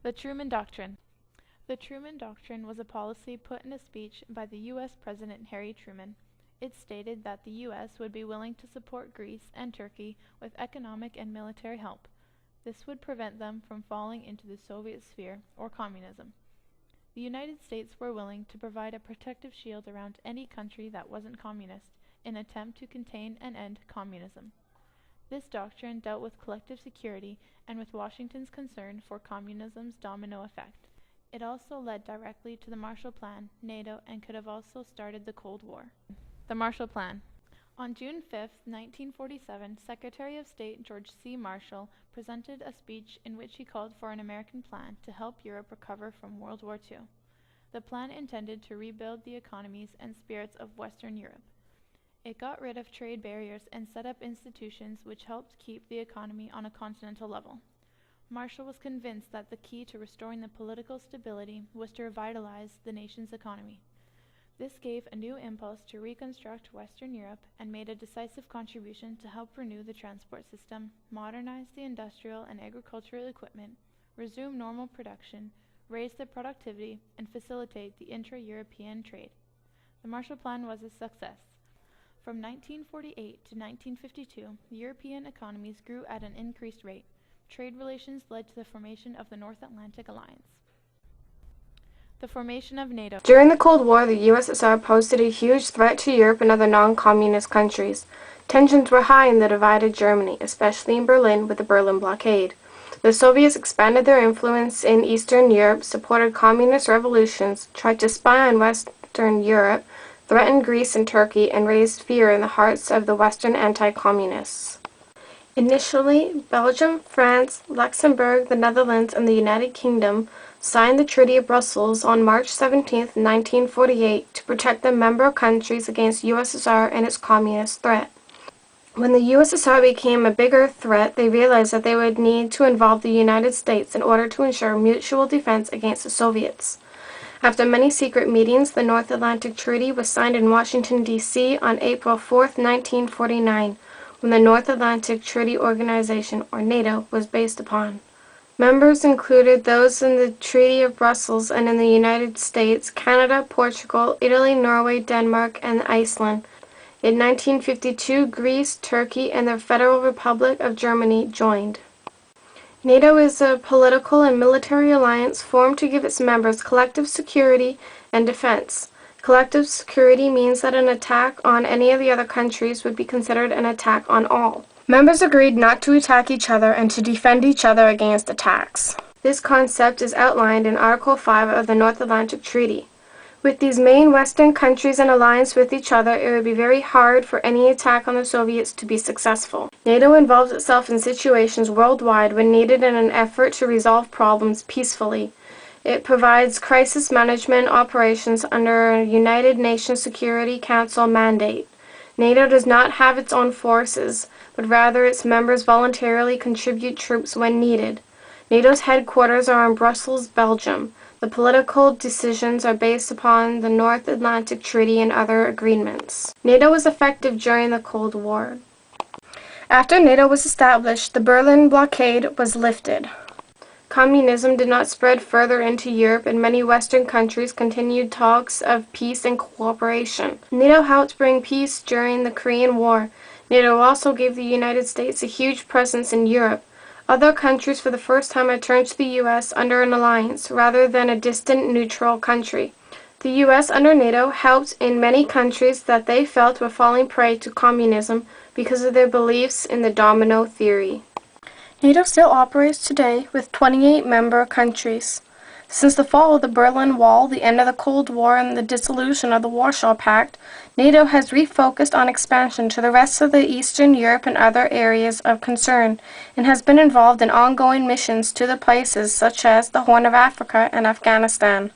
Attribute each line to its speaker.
Speaker 1: The Truman Doctrine. The Truman Doctrine was a policy put in a speech by the U.S. President Harry Truman. It stated that the U.S. would be willing to support Greece and Turkey with economic and military help. This would prevent them from falling into the Soviet sphere or communism. The United States were willing to provide a protective shield around any country that wasn't communist in an attempt to contain and end communism. This doctrine dealt with collective security and with Washington's concern for communism's domino effect. It also led directly to the Marshall Plan, NATO, and could have also started the Cold War. The Marshall Plan. On June 5, 1947, Secretary of State George C. Marshall presented a speech in which he called for an American plan to help Europe recover from World War II. The plan intended to rebuild the economies and spirits of Western Europe. It got rid of trade barriers and set up institutions which helped keep the economy on a continental level. Marshall was convinced that the key to restoring the political stability was to revitalize the nation's economy. This gave a new impulse to reconstruct Western Europe and made a decisive contribution to help renew the transport system, modernize the industrial and agricultural equipment, resume normal production, raise the productivity, and facilitate the intra-European trade. The Marshall Plan was a success. From 1948 to 1952, European economies grew at an increased rate. Trade relations led to the formation of the North Atlantic Alliance. The formation of NATO.
Speaker 2: During the Cold War, the USSR posed a huge threat to Europe and other non-communist countries. Tensions were high in the divided Germany, especially in Berlin with the Berlin blockade. The Soviets expanded their influence in Eastern Europe, supported communist revolutions, tried to spy on Western Europe, threatened Greece and Turkey, and raised fear in the hearts of the Western anti-communists. Initially, Belgium, France, Luxembourg, the Netherlands, and the United Kingdom signed the Treaty of Brussels on March 17, 1948, to protect the member countries against USSR and its communist threat. When the USSR became a bigger threat, they realized that they would need to involve the United States in order to ensure mutual defense against the Soviets. After many secret meetings, the North Atlantic Treaty was signed in Washington, D.C. on April 4, 1949, when the North Atlantic Treaty Organization, or NATO, was based upon. Members included those in the Treaty of Brussels and in the United States, Canada, Portugal, Italy, Norway, Denmark, and Iceland. In 1952, Greece, Turkey, and the Federal Republic of Germany joined. NATO is a political and military alliance formed to give its members collective security and defense. Collective security means that an attack on any of the other countries would be considered an attack on all. Members agreed not to attack each other and to defend each other against attacks. This concept is outlined in Article 5 of the North Atlantic Treaty. With these main Western countries in alliance with each other, it would be very hard for any attack on the Soviets to be successful. NATO involves itself in situations worldwide when needed in an effort to resolve problems peacefully. It provides crisis management operations under a United Nations Security Council mandate. NATO does not have its own forces, but rather its members voluntarily contribute troops when needed. NATO's headquarters are in Brussels, Belgium. The political decisions are based upon the North Atlantic Treaty and other agreements. NATO was effective during the Cold War. After NATO was established, the Berlin blockade was lifted. Communism did not spread further into Europe, and many Western countries continued talks of peace and cooperation. NATO helped bring peace during the Korean War. NATO also gave the United States a huge presence in Europe. Other countries for the first time had turned to the U.S. under an alliance, rather than a distant neutral country. The U.S. under NATO helped in many countries that they felt were falling prey to communism because of their beliefs in the domino theory. NATO still operates today with 28 member countries. Since the fall of the Berlin Wall, the end of the Cold War, and the dissolution of the Warsaw Pact, NATO has refocused on expansion to the rest of the Eastern Europe and other areas of concern, and has been involved in ongoing missions to the places such as the Horn of Africa and Afghanistan.